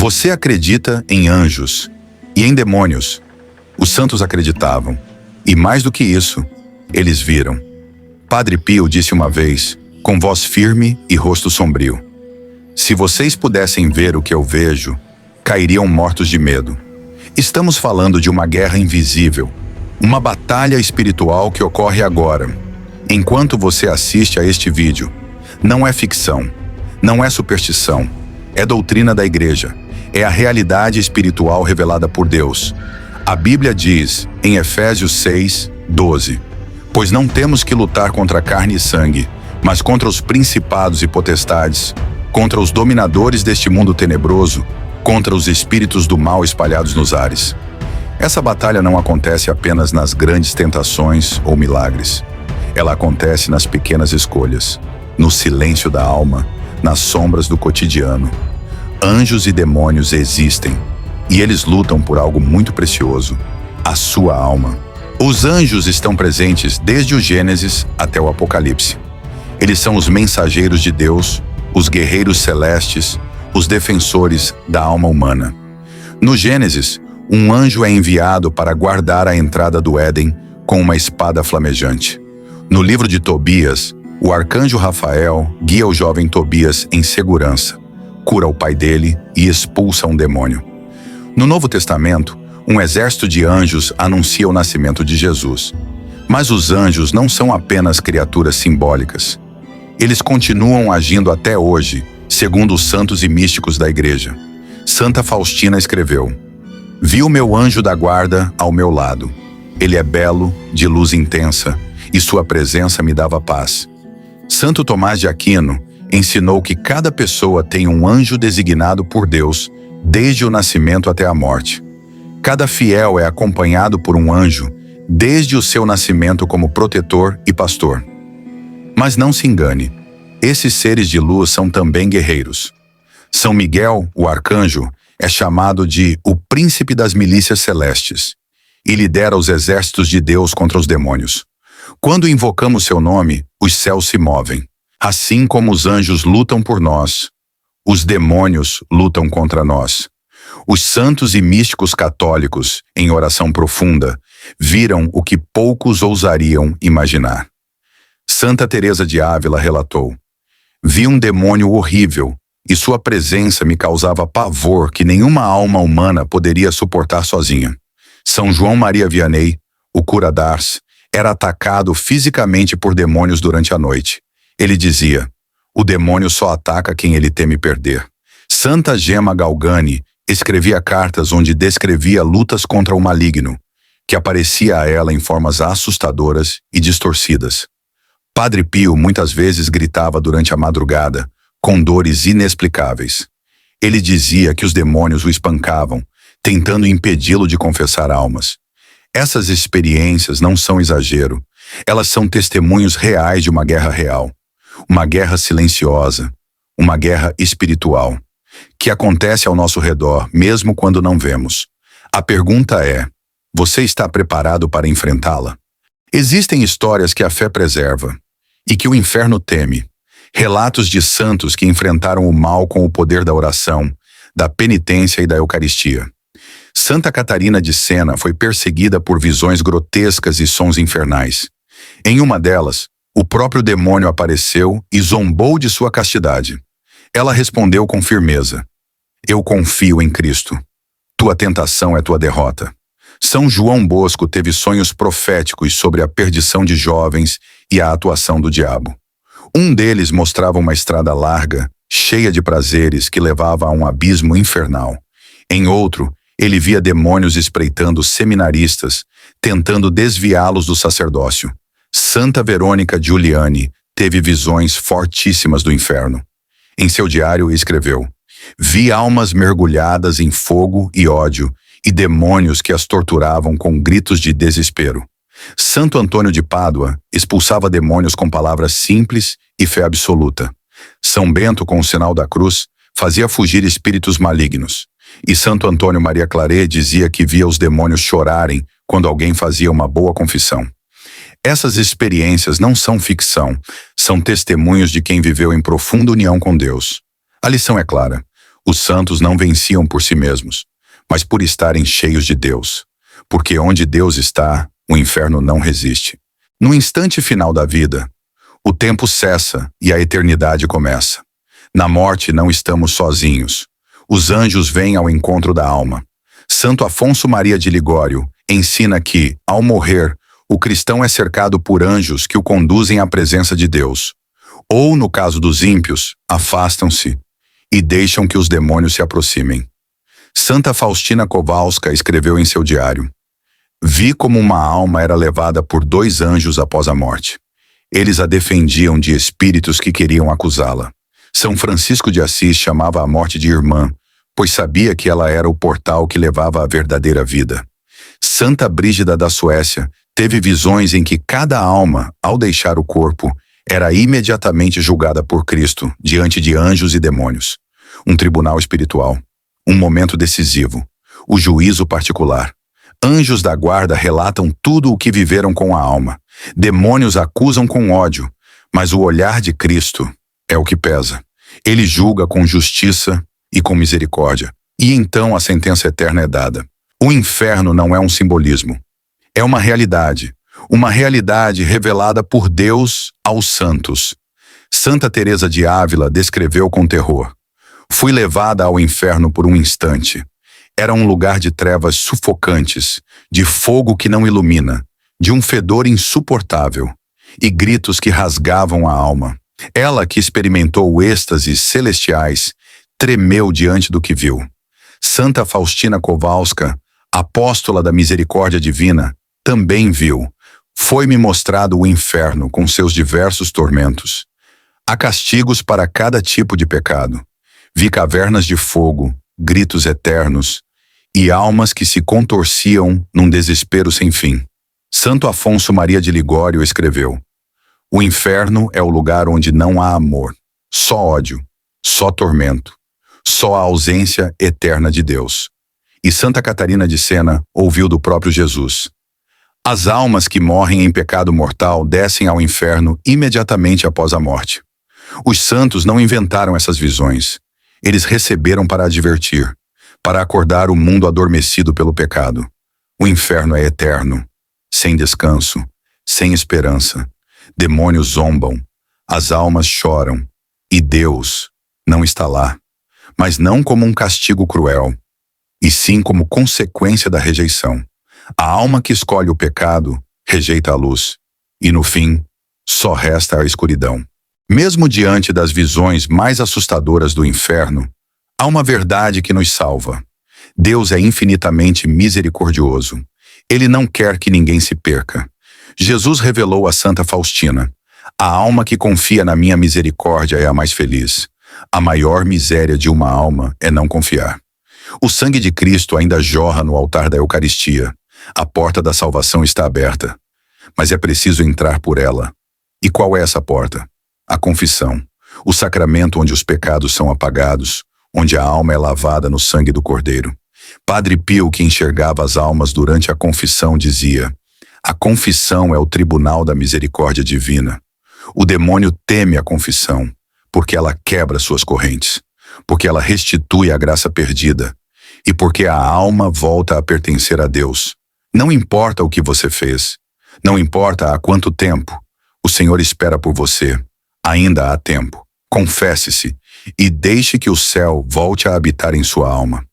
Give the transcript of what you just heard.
Você acredita em anjos e em demônios. Os santos acreditavam. E mais do que isso, eles viram. Padre Pio disse uma vez, com voz firme e rosto sombrio: se vocês pudessem ver o que eu vejo, cairiam mortos de medo. Estamos falando de uma guerra invisível, uma batalha espiritual que ocorre agora. Enquanto você assiste a este vídeo, não é ficção, não é superstição, é doutrina da Igreja, é a realidade espiritual revelada por Deus. A Bíblia diz, em Efésios 6, 12, pois não temos que lutar contra carne e sangue, mas contra os principados e potestades, contra os dominadores deste mundo tenebroso, contra os espíritos do mal espalhados nos ares. Essa batalha não acontece apenas nas grandes tentações ou milagres. Ela acontece nas pequenas escolhas, no silêncio da alma, nas sombras do cotidiano. Anjos e demônios existem, e eles lutam por algo muito precioso, a sua alma. Os anjos estão presentes desde o Gênesis até o Apocalipse. Eles são os mensageiros de Deus, os guerreiros celestes, os defensores da alma humana. No Gênesis, um anjo é enviado para guardar a entrada do Éden com uma espada flamejante. No livro de Tobias, o arcanjo Rafael guia o jovem Tobias em segurança, cura o pai dele e expulsa um demônio. No Novo Testamento, um exército de anjos anuncia o nascimento de Jesus. Mas os anjos não são apenas criaturas simbólicas. Eles continuam agindo até hoje, segundo os santos e místicos da Igreja. Santa Faustina escreveu: vi o meu anjo da guarda ao meu lado. Ele é belo, de luz intensa, e sua presença me dava paz. Santo Tomás de Aquino ensinou que cada pessoa tem um anjo designado por Deus, desde o nascimento até a morte. Cada fiel é acompanhado por um anjo, desde o seu nascimento como protetor e pastor. Mas não se engane, esses seres de luz são também guerreiros. São Miguel, o arcanjo, é chamado de o príncipe das milícias celestes e lidera os exércitos de Deus contra os demônios. Quando invocamos seu nome, os céus se movem. Assim como os anjos lutam por nós, os demônios lutam contra nós. Os santos e místicos católicos, em oração profunda, viram o que poucos ousariam imaginar. Santa Teresa de Ávila relatou: vi um demônio horrível, e sua presença me causava pavor que nenhuma alma humana poderia suportar sozinha. São João Maria Vianney, o cura d'Ars, era atacado fisicamente por demônios durante a noite. Ele dizia: o demônio só ataca quem ele teme perder. Santa Gemma Galgani escrevia cartas onde descrevia lutas contra o maligno, que aparecia a ela em formas assustadoras e distorcidas. Padre Pio muitas vezes gritava durante a madrugada, com dores inexplicáveis. Ele dizia que os demônios o espancavam, tentando impedi-lo de confessar almas. Essas experiências não são exagero, elas são testemunhos reais de uma guerra real. Uma guerra silenciosa, uma guerra espiritual, que acontece ao nosso redor, mesmo quando não vemos. A pergunta é: você está preparado para enfrentá-la? Existem histórias que a fé preserva e que o inferno teme. Relatos de santos que enfrentaram o mal com o poder da oração, da penitência e da Eucaristia. Santa Catarina de Sena foi perseguida por visões grotescas e sons infernais. Em uma delas, o próprio demônio apareceu e zombou de sua castidade. Ela respondeu com firmeza: eu confio em Cristo. Tua tentação é tua derrota. São João Bosco teve sonhos proféticos sobre a perdição de jovens e a atuação do diabo. Um deles mostrava uma estrada larga, cheia de prazeres que levava a um abismo infernal. Em outro, ele via demônios espreitando seminaristas, tentando desviá-los do sacerdócio. Santa Verônica Giuliani teve visões fortíssimas do inferno. Em seu diário escreveu: vi almas mergulhadas em fogo e ódio e demônios que as torturavam com gritos de desespero. Santo Antônio de Pádua expulsava demônios com palavras simples e fé absoluta. São Bento, com o sinal da cruz, fazia fugir espíritos malignos. E Santo Antônio Maria Claret dizia que via os demônios chorarem quando alguém fazia uma boa confissão. Essas experiências não são ficção, são testemunhos de quem viveu em profunda união com Deus. A lição é clara: Os santos não venciam por si mesmos, mas por estarem cheios de Deus. Porque onde Deus está, o inferno não resiste. No instante final da vida, o tempo cessa e a eternidade começa. Na morte não estamos sozinhos. Os anjos vêm ao encontro da alma. Santo Afonso Maria de Ligório ensina que, ao morrer, o cristão é cercado por anjos que o conduzem à presença de Deus. Ou, no caso dos ímpios, afastam-se e deixam que os demônios se aproximem. Santa Faustina Kowalska escreveu em seu diário: Vi como uma alma era levada por 2 anjos após a morte. Eles a defendiam de espíritos que queriam acusá-la. São Francisco de Assis chamava a morte de irmã, pois sabia que ela era o portal que levava à verdadeira vida. Santa Brígida da Suécia teve visões em que cada alma, ao deixar o corpo, era imediatamente julgada por Cristo diante de anjos e demônios. Um tribunal espiritual, um momento decisivo, o juízo particular. Anjos da guarda relatam tudo o que viveram com a alma. Demônios acusam com ódio, mas o olhar de Cristo é o que pesa. Ele julga com justiça e com misericórdia. E então a sentença eterna é dada. O inferno não é um simbolismo. É uma realidade revelada por Deus aos santos. Santa Teresa de Ávila descreveu com terror: Fui levada ao inferno por um instante. Era um lugar de trevas sufocantes, de fogo que não ilumina, de um fedor insuportável, e gritos que rasgavam a alma. Ela, que experimentou êxtases celestiais, tremeu diante do que viu. Santa Faustina Kowalska, apóstola da misericórdia divina, também viu. Foi-me mostrado o inferno com seus diversos tormentos. Há castigos para cada tipo de pecado. Vi cavernas de fogo, gritos eternos e almas que se contorciam num desespero sem fim. Santo Afonso Maria de Ligório escreveu: O inferno é o lugar onde não há amor, só ódio, só tormento, só a ausência eterna de Deus. E Santa Catarina de Sena ouviu do próprio Jesus: As almas que morrem em pecado mortal descem ao inferno imediatamente após a morte. Os santos não inventaram essas visões. Eles receberam para advertir, para acordar o mundo adormecido pelo pecado. O inferno é eterno, sem descanso, sem esperança. Demônios zombam, as almas choram, e Deus não está lá, mas não como um castigo cruel, e sim como consequência da rejeição. A alma que escolhe o pecado rejeita a luz, e no fim, só resta a escuridão. Mesmo diante das visões mais assustadoras do inferno, há uma verdade que nos salva. Deus é infinitamente misericordioso. Ele não quer que ninguém se perca. Jesus revelou a Santa Faustina: A alma que confia na minha misericórdia é a mais feliz. A maior miséria de uma alma é não confiar. O sangue de Cristo ainda jorra no altar da Eucaristia. A porta da salvação está aberta, mas é preciso entrar por ela. E qual é essa porta? A confissão, o sacramento onde os pecados são apagados, onde a alma é lavada no sangue do Cordeiro. Padre Pio, que enxergava as almas durante a confissão, dizia: A confissão é o tribunal da misericórdia divina. O demônio teme a confissão, porque ela quebra suas correntes, porque ela restitui a graça perdida, e porque a alma volta a pertencer a Deus. Não importa o que você fez, não importa há quanto tempo, o Senhor espera por você. Ainda há tempo. Confesse-se e deixe que o céu volte a habitar em sua alma.